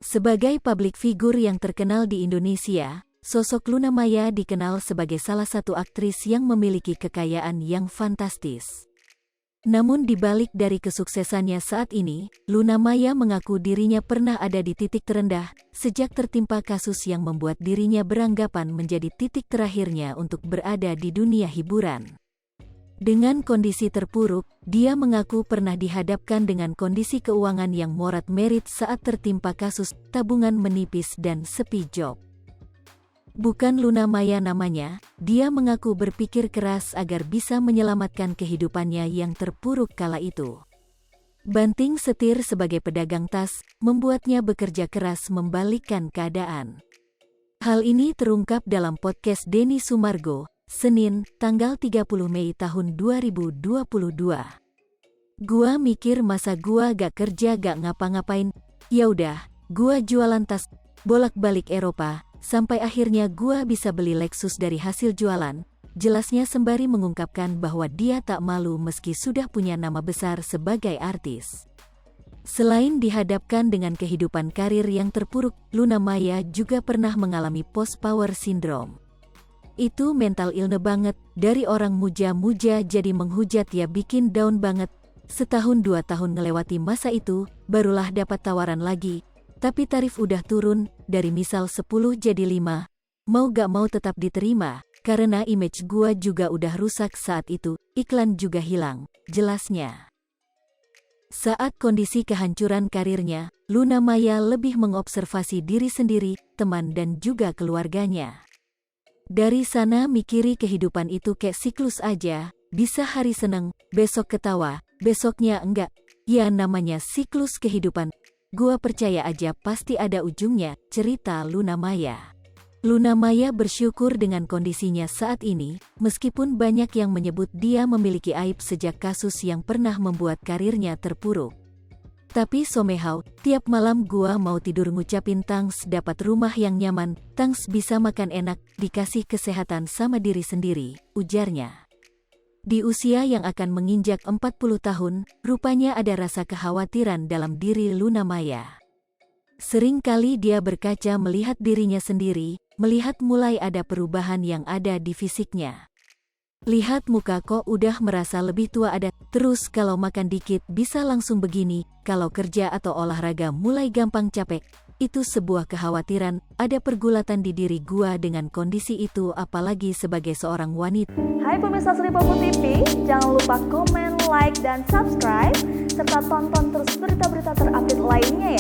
Sebagai publik figur yang terkenal di Indonesia, sosok Luna Maya dikenal sebagai salah satu aktris yang memiliki kekayaan yang fantastis. Namun di balik dari kesuksesannya saat ini, Luna Maya mengaku dirinya pernah ada di titik terendah, sejak tertimpa kasus yang membuat dirinya beranggapan menjadi titik terakhirnya untuk berada di dunia hiburan. Dengan kondisi terpuruk, dia mengaku pernah dihadapkan dengan kondisi keuangan yang morat-merit saat tertimpa kasus tabungan menipis dan sepi job. Bukan Luna Maya namanya, dia mengaku berpikir keras agar bisa menyelamatkan kehidupannya yang terpuruk kala itu. Banting setir sebagai pedagang tas, membuatnya bekerja keras membalikkan keadaan. Hal ini terungkap dalam podcast Denny Sumargo, Senin, tanggal 30 Mei tahun 2022. Gua mikir masa gua gak kerja gak ngapa-ngapain, yaudah, gua jualan tas, bolak-balik Eropa, sampai akhirnya gua bisa beli Lexus dari hasil jualan, jelasnya sembari mengungkapkan bahwa dia tak malu meski sudah punya nama besar sebagai artis. Selain dihadapkan dengan kehidupan karir yang terpuruk, Luna Maya juga pernah mengalami post-power syndrome. Itu mental illness banget, dari orang muja-muja jadi menghujat ya bikin down banget. Setahun 2 tahun ngelewati masa itu, barulah dapat tawaran lagi. Tapi tarif udah turun, dari misal 10 jadi 5. Mau gak mau tetap diterima, karena image gua juga udah rusak saat itu, iklan juga hilang, jelasnya. Saat kondisi kehancuran karirnya, Luna Maya lebih mengobservasi diri sendiri, teman dan juga keluarganya. Dari sana mikiri kehidupan itu kayak siklus aja, bisa hari seneng, besok ketawa, besoknya enggak. Ya namanya siklus kehidupan. Gua percaya aja pasti ada ujungnya, cerita Luna Maya. Luna Maya bersyukur dengan kondisinya saat ini, meskipun banyak yang menyebut dia memiliki aib sejak kasus yang pernah membuat karirnya terpuruk. Tapi somehow, tiap malam gua mau tidur ngucapin thanks dapat rumah yang nyaman, thanks bisa makan enak, dikasih kesehatan sama diri sendiri, ujarnya. Di usia yang akan menginjak 40 tahun, rupanya ada rasa kekhawatiran dalam diri Luna Maya. Sering kali dia berkaca melihat dirinya sendiri, melihat mulai ada perubahan yang ada di fisiknya. Lihat muka kok udah merasa lebih tua ada, terus kalau makan dikit bisa langsung begini, kalau kerja atau olahraga mulai gampang capek. Itu sebuah kekhawatiran, ada pergulatan di diri gua dengan kondisi itu apalagi sebagai seorang wanita. Hai pemirsa Sri Popo TV, jangan lupa komen, like, dan subscribe, serta tonton terus berita-berita terupdate lainnya